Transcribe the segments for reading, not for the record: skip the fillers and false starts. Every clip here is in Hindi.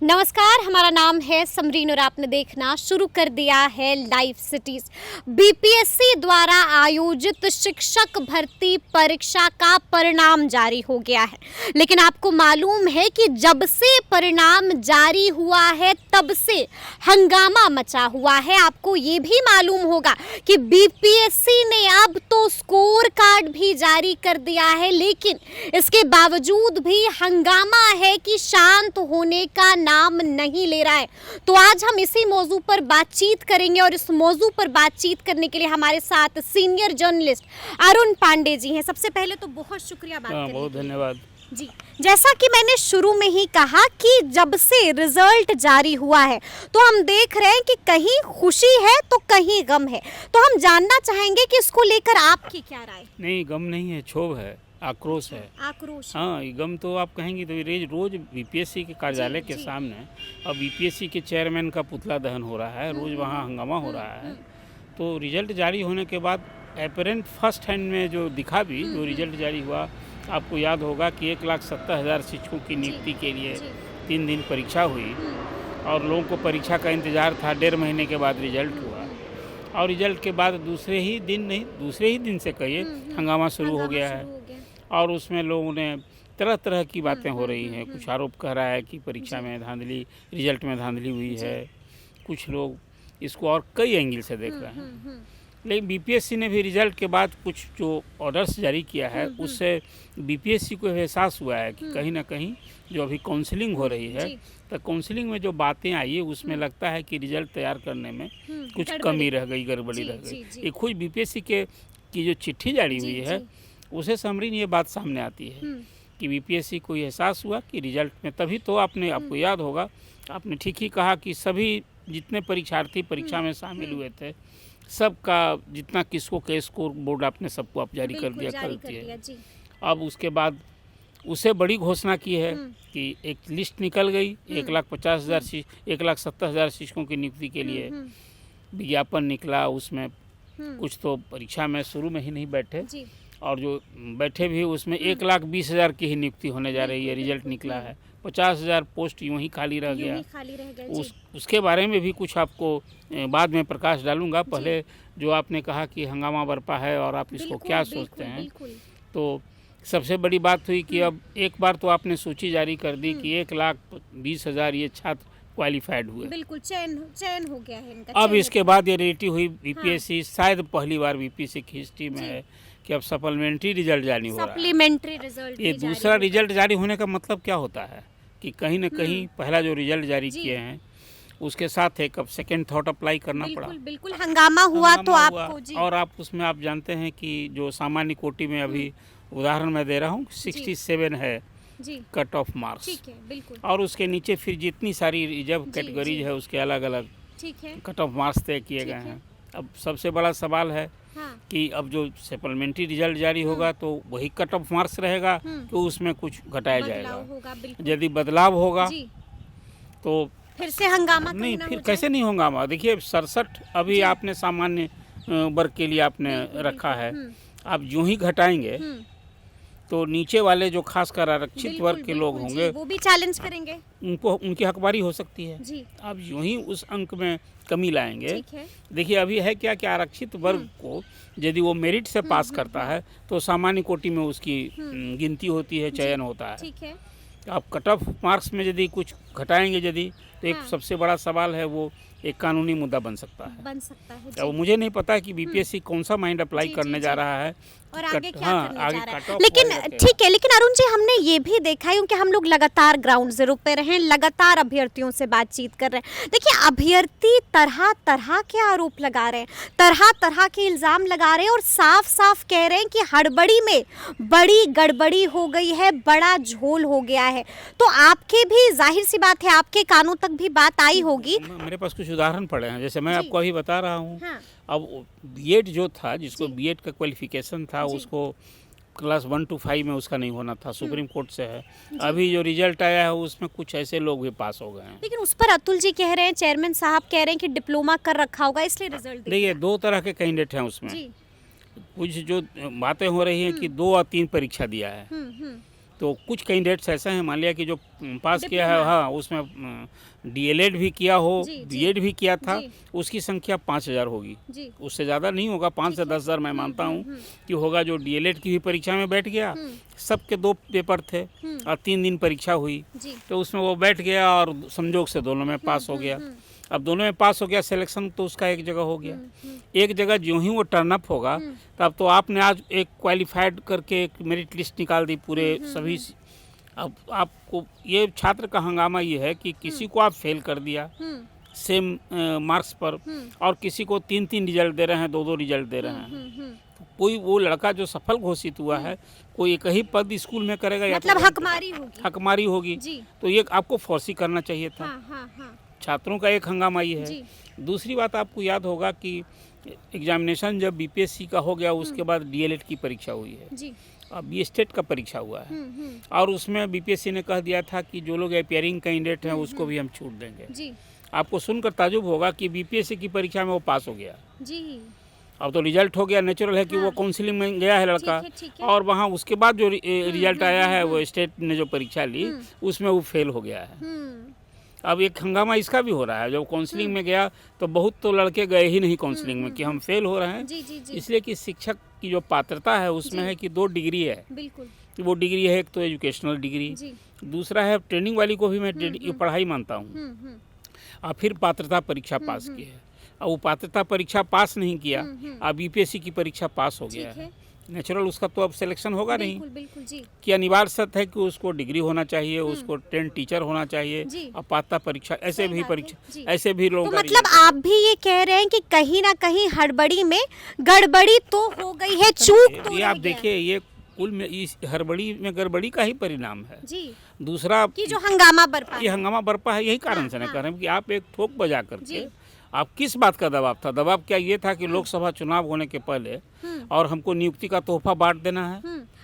नमस्कार, हमारा नाम है समरीन और आपने देखना शुरू कर दिया है लाइव सिटीज। बीपीएससी द्वारा आयोजित शिक्षक भर्ती परीक्षा का परिणाम जारी हो गया है, लेकिन आपको मालूम है कि जब से परिणाम जारी हुआ है तब से हंगामा मचा हुआ है। आपको ये भी मालूम होगा कि बीपीएससी ने अब तो स्कोर कार्ड भी जारी कर दिया है, लेकिन इसके बावजूद भी हंगामा है कि शांत होने का नाम नहीं ले रहा है। तो आज हम इसी मौजू पर बातचीत करेंगे और इस मौजू पर बातचीत करने के लिए हमारे साथ सीनियर जर्नलिस्ट अरुण पांडे जी हैं। सबसे पहले तो बहुत शुक्रिया बात करने के लिए। बहुत धन्यवाद जी। जैसा कि मैंने शुरू में ही कहा कि जब से रिजल्ट जारी हुआ है तो हम देख रहे हैं कि कहीं खुशी है तो कहीं गम है। तो हम जानना चाहेंगे कि इसको लेकर आपकी क्या राय? नहीं, गम नहीं है, क्षोभ है, आक्रोश है। आक्रोश। हाँ, ये गम तो आप कहेंगे तो रोज बीपीएससी के कार्यालय के सामने अब बीपीएससी के चेयरमैन का पुतला दहन हो रहा है, रोज वहाँ हंगामा हो रहा है। तो रिजल्ट जारी होने के बाद अपेरेंट फर्स्ट हैंड में जो दिखा भी जो रिजल्ट जारी हुआ, आपको याद होगा कि 1,70,000 शिक्षकों की नियुक्ति के लिए 3 दिन परीक्षा हुई और लोगों को परीक्षा का इंतज़ार था। 1.5 महीने के बाद रिजल्ट हुआ और रिजल्ट के बाद दूसरे ही दिन से कहिए हंगामा शुरू हो गया है। और उसमें लोगों ने तरह तरह की बातें हो रही हैं। कुछ आरोप कह रहा है कि परीक्षा में धांधली, रिजल्ट में धांधली हुई है। कुछ लोग इसको और कई एंगल से देख रहे हैं। लेकिन बीपीएससी ने भी रिजल्ट के बाद कुछ जो ऑर्डर्स जारी किया है, उससे बीपीएससी को एहसास हुआ है कि कहीं ना कहीं जो अभी काउंसलिंग हो रही है, तो काउंसलिंग में जो बातें आई है उसमें लगता है कि रिजल्ट तैयार करने में कुछ कमी रह गई, गड़बड़ी रह गई। ये खुद बीपीएससी की जो चिट्ठी जारी हुई है उसे समरीन ये बात सामने आती है कि बीपीएससी को एहसास हुआ कि रिजल्ट में, तभी तो आपको याद होगा, आपने ठीक ही कहा कि सभी जितने परीक्षार्थी परीक्षा में शामिल हुए थे, सबका जितना किसको के स्कोर बोर्ड आपने सबको आप जारी कर दिया है। अब उसके बाद उसे बड़ी घोषणा की है कि एक लिस्ट निकल गई, 1,70,000 शिक्षकों की नियुक्ति के लिए विज्ञापन निकला। उसमें कुछ तो परीक्षा में शुरू में ही नहीं बैठे और जो बैठे भी उसमें 1,20,000 की ही नियुक्ति होने जा रही है। रिजल्ट निकला है 50,000 पोस्ट यूं ही खाली रह गया। उसके बारे में भी कुछ आपको बाद में प्रकाश डालूंगा। पहले जो आपने कहा कि हंगामा बरपा है और आप इसको क्या सोचते हैं, तो सबसे बड़ी बात हुई कि अब एक बार तो आपने सूची जारी कर दी कि 1,20,000 ये छात्र क्वालिफाइड हुए। बिल्कुल चयन हो गया है इनका। अब इसके बाद ये रेटी हुई बीपीएससी, शायद पहली बार बीपीएससी की हिस्ट्री में है कि अब सप्लीमेंट्री रिजल्ट जारी हो रहा है। ये दूसरा रिजल्ट जारी होने का मतलब क्या होता है कि कहीं ना कहीं पहला जो रिजल्ट जारी किए हैं उसके साथ एक अब सेकेंड थॉट अप्लाई करना पड़ा। बिल्कुल हंगामा हुआ तो आपको जी। और आप उसमें आप जानते हैं कि जो सामान्य कोटि में अभी उदाहरण मैं दे रहा हूँ 67 है कट ऑफ मार्क्स, बिल्कुल। और उसके नीचे फिर जितनी सारी रिजर्व कैटेगरीज है उसके अलग अलग कट ऑफ मार्क्स तय किए गए हैं। अब सबसे बड़ा सवाल है कि अब जो सप्लीमेंट्री रिजल्ट जारी होगा तो वही कट ऑफ मार्क्स रहेगा कि उसमें कुछ घटाया जाएगा। यदि बदलाव होगा तो फिर से हंगामा नहीं, फिर कैसे नहीं हंगामा? देखिए 67 अभी आपने सामान्य वर्ग के लिए आपने रखा है, आप यूं ही घटाएंगे तो नीचे वाले जो खासकर आरक्षित वर्ग के लोग होंगे वो भी चैलेंज करेंगे, उनकी हकबारी हो सकती है जी। आप यूं ही उस अंक में कमी लाएंगे। देखिए अभी है क्या कि आरक्षित वर्ग को यदि वो मेरिट से पास करता है तो सामान्य कोटि में उसकी गिनती होती है, चयन होता है। ठीक है। आप कट ऑफ मार्क्स में यदि कुछ घटाएंगे यदि तो एक सबसे बड़ा सवाल है, वो एक कानूनी मुद्दा बन सकता है। अब मुझे नहीं पता कि बीपीएससी कौन सा माइंड अप्लाई करने जा रहा है और आगे क्या करने जा रहा है। लेकिन ठीक है, लेकिन अरुण जी हमने ये भी देखा है कि हम लोग लगातार ग्राउंड जीरो पे रहे, लगातार अभ्यर्थियों से बातचीत कर रहे हैं। देखिए अभ्यर्थी तरह तरह के आरोप लगा रहे हैं, तरह तरह के इल्जाम लगा रहे हैं और साफ साफ कह रहे हैं कि हड़बड़ी में बड़ी गड़बड़ी हो गई है, बड़ा झोल हो गया है। तो आपके भी जाहिर सी बात है आपके कानों तक भी बात आई होगी। मेरे पास कुछ उदाहरण पड़े हैं, जैसे मैं आपको अभी बता रहा हूँ। अब बीएड जो था, जिसको बीएड का क्वालिफिकेशन था, उसको क्लास 1 to 5 में उसका नहीं होना था, सुप्रीम कोर्ट से है। अभी जो रिजल्ट आया है उसमें कुछ ऐसे लोग भी पास हो गए हैं। लेकिन उस पर अतुल जी कह रहे हैं, चेयरमैन साहब कह रहे हैं कि डिप्लोमा कर रखा होगा इसलिए रिजल्ट। देखिए 2 तरह के कैंडिडेट हैं उसमें। कुछ जो बातें हो रही हैं कि 2 और 3 परीक्षा दिया है तो कुछ कैंडिडेट्स ऐसे हैं, मान लिया कि जो पास किया है, हाँ, उसमें डीएलएड भी किया हो, बीएड भी किया था, उसकी संख्या 5000 होगी, उससे ज़्यादा नहीं होगा। 5 से 10,000 मैं मानता हूँ कि होगा। जो डीएलएड की भी परीक्षा में बैठ गया, सबके 2 पेपर थे और 3 दिन परीक्षा हुई, तो उसमें वो बैठ गया और संजोग से दोनों में पास हो गया। अब दोनों में पास हो गया, सिलेक्शन तो उसका एक जगह हो गया। एक जगह जो ही वो टर्नअप होगा, तब तो आपने आज एक क्वालिफाइड करके एक मेरिट लिस्ट निकाल दी पूरे सभी। अब आपको ये छात्र का हंगामा ये है कि किसी को आप फेल कर दिया सेम मार्क्स पर, और किसी को 3-3 रिजल्ट दे रहे हैं, 2-2 रिजल्ट दे रहे हैं। तो कोई वो लड़का जो सफल घोषित हुआ है, कोई एक ही पद स्कूल में करेगा, या मतलब हकमारी होगी। तो ये आपको फोर्सी करना चाहिए था। छात्रों का एक हंगामा ये है। दूसरी बात, आपको याद होगा कि एग्जामिनेशन जब बीपीएससी का हो गया, उसके बाद डीएलएड की परीक्षा हुई है, अब ये स्टेट का परीक्षा हुआ है, और उसमें बीपीएससी ने कह दिया था कि जो लोग अपीयरिंग कैंडिडेट हैं उसको भी हम छूट देंगे। आपको सुनकर ताजुब होगा कि बीपीएससी की परीक्षा में वो पास हो गया। अब तो रिजल्ट हो गया, नेचुरल है कि वो काउंसलिंग में गया है लड़का, और वहाँ उसके बाद जो रिजल्ट आया है, वो स्टेट ने जो परीक्षा ली उसमें वो फेल हो गया है। अब एक हंगामा इसका भी हो रहा है। जब काउंसलिंग में गया तो बहुत तो लड़के गए ही नहीं काउंसलिंग में कि हम फेल हो रहे हैं। इसलिए कि शिक्षक की जो पात्रता है उसमें है कि 2 डिग्री है। वो डिग्री है, एक तो एजुकेशनल डिग्री, दूसरा है ट्रेनिंग वाली को भी मैं पढ़ाई मानता हूँ, और फिर पात्रता परीक्षा पास की है। और वो पात्रता परीक्षा पास नहीं किया, अब बीपीएससी की परीक्षा पास हो गया है, नेचुरल उसका तो अब सिलेक्शन होगा नहीं। कि अनिवार्य सत्य है कि उसको डिग्री होना चाहिए, उसको ट्रेन टीचर होना चाहिए, और पात्रता परीक्षा ऐसे भी लोग। तो मतलब आप भी ये कह रहे हैं कि कहीं ना कहीं हड़बड़ी में गड़बड़ी तो हो गई है, चूक तो ये आप देखिए, ये कुल में इस हड़बड़ी में गड़बड़ी का ही परिणाम है। दूसरा कि जो हंगामा बरपा है, यही कारण से ना कह रहे हैं कि आप एक ठोक बजा करके, आप किस बात का दबाव था? दबाव क्या ये था कि लोकसभा चुनाव होने के पहले और हमको नियुक्ति का तोहफा बांट देना है।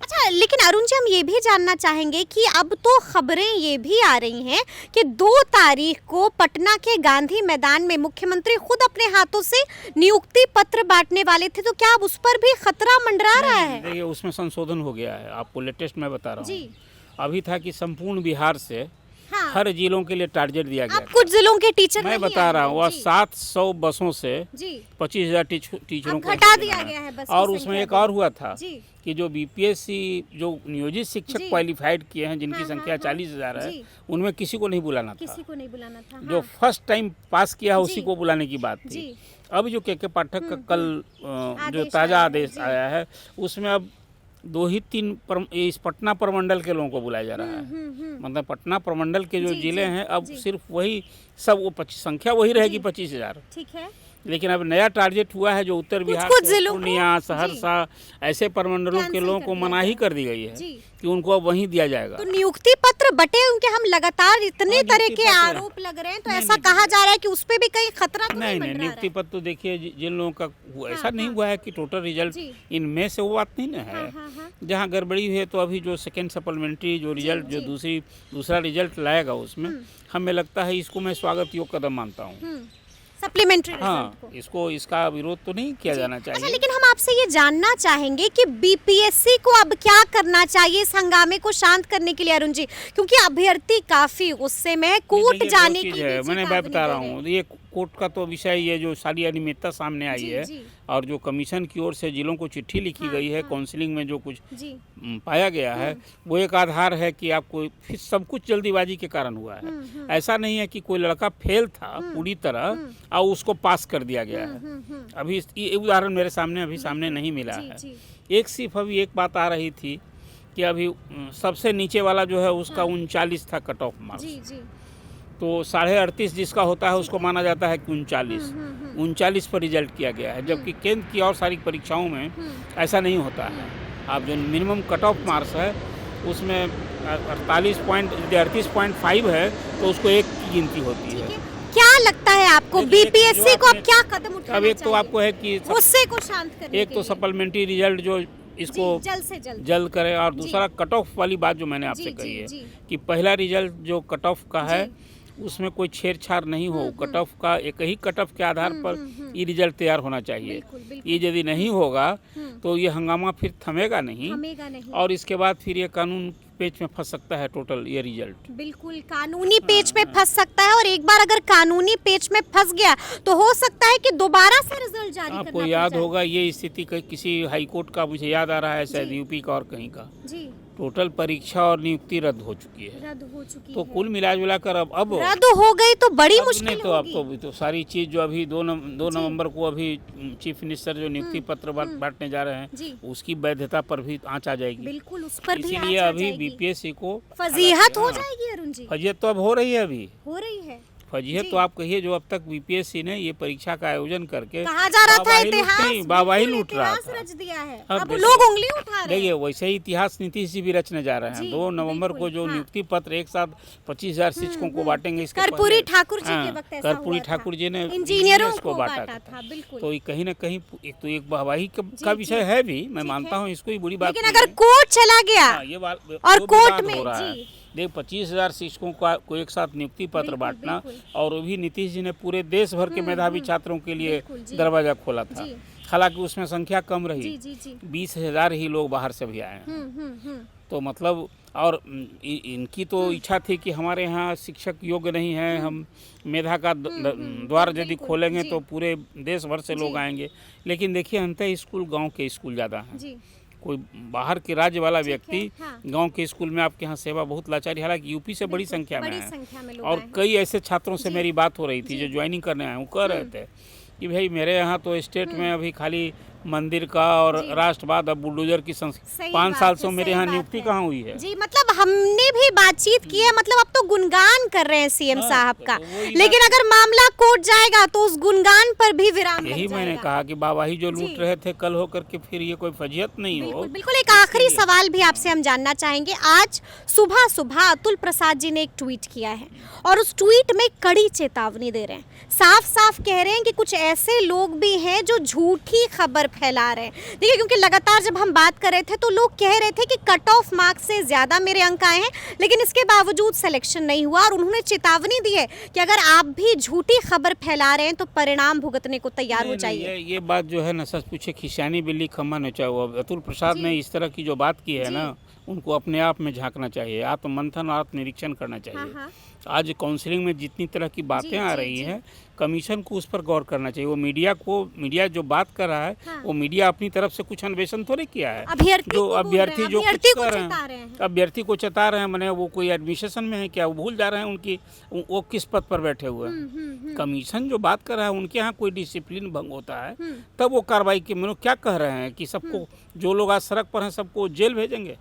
अच्छा, लेकिन अरुण जी, हम ये भी जानना चाहेंगे कि अब तो खबरें ये भी आ रही हैं कि 2 तारीख को पटना के गांधी मैदान में मुख्यमंत्री खुद अपने हाथों से नियुक्ति पत्र बांटने वाले थे, तो क्या अब उस पर भी खतरा मंडरा रहा है? देखिए, उसमें संशोधन हो गया है। आपको लेटेस्ट मैं बता रहा हूँ। अभी था कि संपूर्ण बिहार से हर जिलों के लिए टारगेट दिया गया। कुछ जिलों के टीचर मैं बता रहा हूँ, 700 बसों से 25,000 टीचरों को हटा दिया गया है। बस और उसमें एक और हुआ था कि जो बीपीएससी जो नियोजित शिक्षक क्वालिफाइड किए हैं, जिनकी संख्या 40,000 है, उनमें किसी को नहीं बुलाना था। जो फर्स्ट टाइम पास किया उसी को बुलाने की बात थी। अब जो के पाठक का कल जो ताज़ा आदेश आया है, उसमें अब 2 ही 3 इस पटना प्रमंडल के लोगों को बुलाया जा रहा है। मतलब पटना प्रमंडल के जो जिले हैं, अब सिर्फ वही सब, वो संख्या वही रहेगी 25,000। ठीक है। लेकिन अब नया टारगेट हुआ है जो उत्तर बिहार, पूर्णिया, सहरसा ऐसे प्रमंडलों के लोगों को मनाही कर दी गई है कि उनको अब वहीं दिया जाएगा। तो नियुक्ति पत्र बटे उनके, हम लगातार इतने तरह के आरोप लग रहे हैं, तो ऐसा कहा जा रहा है कि उस पे भी कहीं खतरा तो नहीं? नियुक्ति पत्र तो देखिए, जिन लोगों का ऐसा नहीं हुआ है कि टोटल रिजल्ट इनमें से वो बात नहीं ना है। जहाँ गड़बड़ी हुई है, तो अभी जो सेकेंड सप्लीमेंट्री जो रिजल्ट जो दूसरा रिजल्ट लाएगा, उसमें हमें लगता है इसको मैं स्वागत योग्य कदम मानता हूँ। सप्लीमेंट्री हाँ, इसका विरोध तो नहीं किया जाना चाहिए। अच्छा, लेकिन हम आपसे ये जानना चाहेंगे कि बीपीएससी को अब क्या करना चाहिए इस हंगामे को शांत करने के लिए, अरुण जी? क्योंकि अभ्यर्थी काफी गुस्से में है, कोर्ट जाने की मैंने बता रहा हूँ, ये कोर्ट का तो विषय ये जो सारी अनियमितता सामने आई है, और जो कमीशन की ओर से जिलों को चिट्ठी लिखी गई है, काउंसलिंग में जो कुछ पाया गया है, वो एक आधार है कि आपको फिर सब कुछ जल्दीबाजी के कारण हुआ है। ऐसा नहीं है कि कोई लड़का फेल था पूरी तरह और उसको पास कर दिया गया है। अभी ये उदाहरण मेरे सामने सामने नहीं मिला है। एक सिर्फ अभी एक बात आ रही थी कि अभी सबसे नीचे वाला जो है उसका 39 था कट ऑफ मार्क्स, तो 38.5 जिसका होता है उसको माना जाता है कि 39 पर रिजल्ट किया गया है। जबकि केंद्र की और सारी परीक्षाओं में ऐसा नहीं होता है। आप जो मिनिमम कट ऑफ मार्क्स है उसमें 38.5 है, तो उसको 1 की गिनती होती है। क्या लगता है आपको बीपीएससी को अब क्या कदम उठाना चाहिए? अब एक तो आपको है कि गुस्से को शांत करने एक तो सप्लीमेंट्री रिजल्ट जो इसको जल्द से जल्द करे, और दूसरा कट ऑफ वाली बात जो मैंने आपसे कही है कि पहला रिजल्ट जो कट ऑफ का है उसमें कोई छेड़छाड़ नहीं हो। कट ऑफ का एक ही कट ऑफ के आधार पर ये रिजल्ट तैयार होना चाहिए। ये यदि नहीं होगा तो ये हंगामा फिर थमेगा नहीं, और इसके बाद फिर ये कानून पेच में फंस सकता है टोटल ये रिजल्ट। बिल्कुल कानूनी पेच पे फंस सकता है, और एक बार अगर कानूनी पेच में फंस गया तो हो सकता है कि दोबारा से रिजल्ट जारी करना आपको पड़ याद जाए। होगा ये स्थिति किसी हाई कोर्ट का, मुझे याद आ रहा है शायद यूपी का और कहीं का, जी टोटल परीक्षा और नियुक्ति रद्द हो चुकी है। रद्द हो चुकी तो है। कुल मिला कर अब रद्द हो गई तो बड़ी अब मुश्किल नहीं तो अब होगी। तो सारी चीज जो अभी 2 नवंबर को अभी चीफ मिनिस्टर जो नियुक्ति पत्र बांटने जा रहे जी। हैं उसकी वैधता पर भी आंच आ जाएगी। बिल्कुल उस पर भी इसीलिए आंच आ अभी जाएगी। बीपीएससी को फजीहत हो हाँ, जाएगी अरुण जी, फजीहत तो अब हो रही है। अभी हो रही है। फजीहत जी। तो आप कहिए, जो अब तक बीपीएससी ने ये परीक्षा का आयोजन करके कहा जा रहा था इतिहास, बाबाही बिल्कुल लूट रहा इतिहास था। रच दिया है। अब अब देखिए- लोग उंगली उठा रहे देखिए हैं। वैसे ही इतिहास नीतीश जी भी रचने जा रहे हैं। जी, 2 नवंबर बिल्कुल, को जो हाँ। नियुक्ति पत्र एक साथ 25,000 शिक्षकों को बांटेंगे, इसके कर्पूरी पहले- ठाकुर जी के हाँ, वक्त ऐसा कर्पूरी हुआ था। ठाकुर जी ने इंजीनियरों को बांटा था। बिल्कुल। तो ये कहीं ना कहीं एक वाहवाही का जी, विषय है भी, मैं ठीक मानता है। हूँ, इसको ही बुरी बात लेकिन नहीं अगर है। कोर्ट चला गया हाँ, ये और जो कोर्ट विवाद में हो रहा है, जी। देख 25,000 शिक्षकों को एक साथ नियुक्ति पत्र बिल्कुल, बांटना, बिल्कुल। और वो भी नीतीश जी ने पूरे देश भर के मेधावी छात्रों के लिए बिल्कुल, जी। दरवाजा खोला था। जी। हालांकि उसमें संख्या कम रही, जी जी जी 20,000 ही लोग बाहर से भी आए हैं। हम्म। तो मतलब, और इनकी तो इच्छा थी कि हमारे यहाँ शिक्षक योग्य नहीं है, हम मेधा का द्वार यदि बिल्कुल, खोलेंगे जी। तो पूरे देश भर से लोग जी। आएंगे। लेकिन देखिए अंतः स्कूल गांव के स्कूल ज़्यादा हैं। जी कोई बाहर के राज्य वाला व्यक्ति हाँ। गांव के स्कूल में आपके यहाँ सेवा बहुत लाचारी, हालांकि यूपी से बड़ी संख्या में बड़ी है। संख्या में लोग और आए हैं। कई ऐसे छात्रों से जी। मेरी बात हो रही थी जो ज्वाइनिंग करने आए, वो कह रहे थे कि भाई मेरे यहाँ तो स्टेट में अभी खाली मंदिर का और जी। राष्ट्रवाद, अब बुलडोजर की सही 5 बात साल है, से मेरे सही यहाँ बात नियुक्ति है। कहाँ हुई है। जी मतलब हमने भी बातचीत की है, मतलब अब तो गुणगान कर रहे हैं सीएम हाँ, साहब का, तो वही लेकिन अगर मामला कोर्ट जाएगा तो उस गुणगान पर भी विराम लग यही मैंने जाएगा। कहा कि बाबाही जो जी। लूट रहे थे कल होकर के फिर ये कोई फजीहत नहीं हो। बिल्कुल बिल्कुल। एक आखिरी सवाल भी आपसे हम जानना चाहेंगे। आज सुबह सुबह अतुल प्रसाद जी ने एक ट्वीट किया है, और उस ट्वीट में कड़ी चेतावनी दे रहे हैं, साफ साफ कह रहे हैं कि कुछ ऐसे लोग भी हैं जो झूठी खबर फैला रहे हैं। देखिए क्योंकि लगातार जब हम बात कर रहे थे तो लोग कह रहे थे कि कट ऑफ मार्क्स से ज़्यादा मेरे अंक आए हैं, लेकिन इसके बावजूद सिलेक्शन नहीं हुआ, और उन्होंने चेतावनी दी है कि अगर आप भी झूठी खबर फैला रहे हैं तो परिणाम भुगतने को तैयार हो नहीं, जाइए। ये बात जो है ना, सच पूछे खिसियानी बिल्ली खम्मा नचा हुआ। अतुल प्रसाद ने इस तरह की जो बात की है ना, उनको अपने आप में झांकना चाहिए, आत्ममंथन और आत्मनिरीक्षण करना चाहिए। हाँ। आज काउंसलिंग में जितनी तरह की बातें आ रही हैं, कमीशन को उस पर गौर करना चाहिए। वो मीडिया जो बात कर रहा है, हाँ। वो मीडिया अपनी तरफ से कुछ अन्वेषण थोड़े किया है। अभ्यर्थी जो को बोल रहे हैं, अभ्यर्थी जो अभ्यर्थी कुछ को कर रहे चेता रहे हैं, हैं। अभ्यर्थी को चेता रहे हैं, मैंने वो कोई एडमिशन में है क्या, वो भूल जा रहे हैं उनकी वो किस पद पर बैठे हुए हैं। कमीशन जो बात कर रहा है, उनके यहाँ कोई डिसिप्लिन भंग होता है तब वो कार्रवाई की। मतलब क्या कह रहे हैं कि सबको, जो लोग आज सड़क पर हैं सबको जेल भेजेंगे।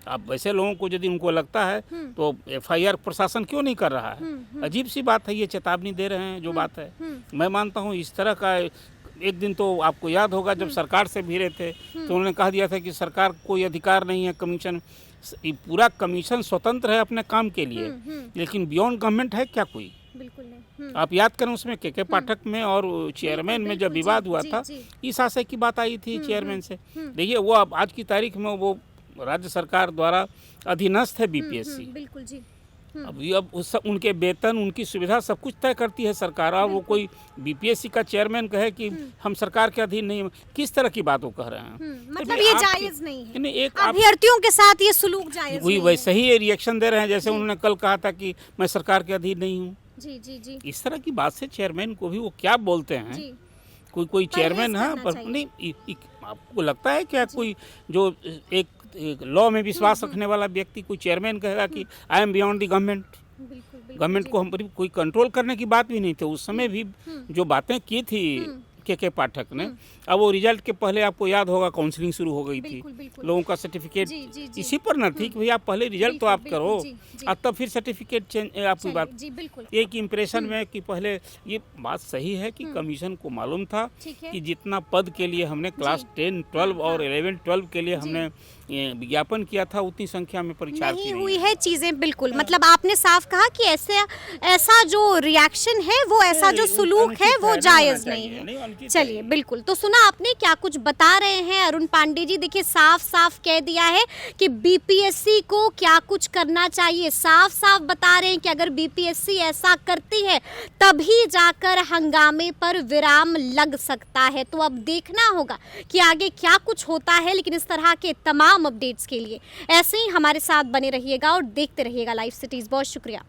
अब वैसे लोगों को यदि उनको लगता है तो FIR प्रशासन क्यों नहीं कर रहा है? अजीब सी बात है, ये चेतावनी दे रहे हैं जो बात है। मैं मानता हूँ इस तरह का, एक दिन तो आपको याद होगा जब सरकार से भिड़े थे तो उन्होंने कह दिया था कि सरकार को कोई अधिकार नहीं है, कमीशन, पूरा कमीशन स्वतंत्र है अपने काम के लिए, लेकिन बियॉन्ड गवर्नमेंट है क्या कोई? बिल्कुल नहीं। आप याद करें उसमें के पाठक में और चेयरमैन में जब विवाद हुआ था, इस आशय की बात आई थी चेयरमैन से। देखिए वो अब आज की तारीख में वो राज्य सरकार द्वारा अधीनस्थ है बीपीएससी। बिल्कुल जी। अब उनके वेतन, उनकी सुविधा सब कुछ तय करती है सरकार। और वो कोई बीपीएससी का चेयरमैन कहे कि हम सरकार के अधीन नहीं, किस तरह की बात वो कह रहे हैं? मतलब ये जायज नहीं है, एक अभ्यर्थियों के साथ ये सुलूक जायज वही नहीं वैसे ही ये रिएक्शन दे रहे हैं जैसे उन्होंने कल कहा था कि मैं सरकार के अधीन नहीं हूँ। जी जी जी इस तरह की बात से चेयरमैन को भी वो क्या बोलते हैं? जी। कोई चेयरमैन है पर चाहिए। नहीं, आपको लगता है क्या कोई जो एक लॉ में विश्वास रखने वाला व्यक्ति, कोई चेयरमैन कहेगा कि I am beyond the government? बिल्कुल गवर्नमेंट को हम कोई कंट्रोल करने की बात भी नहीं थी उस समय भी। जो बातें की थी के पाठक ने, अब वो रिजल्ट के पहले आपको याद होगा काउंसलिंग शुरू हो गई थी, लोगों का सर्टिफिकेट इसी पर न थी कि भाई आप पहले रिजल्ट तो आप करो और तब फिर सर्टिफिकेट चेंज। आपकी बात एक इम्प्रेशन में कि पहले, ये बात सही है कि कमीशन को मालूम था कि जितना पद के लिए हमने क्लास 10, 12 और 11, 12 के लिए हमने विज्ञापन किया था, उतनी संख्या में परीक्षार्थी नहीं हुई है चीजें। बिल्कुल मतलब आपने साफ कहा कि ऐसा जो रिएक्शन है, वो ऐसा जो सुलूक है वो जायज नहीं है। चलिए बिल्कुल, तो सुना आपने क्या कुछ बता रहे हैं अरुण पांडे जी। देखिए साफ साफ कह दिया है कि बीपीएससी को क्या कुछ करना चाहिए, साफ साफ बता रहे हैं कि अगर बीपीएससी ऐसा करती है तभी जाकर हंगामे पर विराम लग सकता है। तो अब देखना होगा कि आगे क्या कुछ होता है, लेकिन इस तरह के तमाम तमाम अपडेट्स के लिए ऐसे ही हमारे साथ बने रहिएगा और देखते रहिएगा लाइव सिटीज़। बहुत शुक्रिया।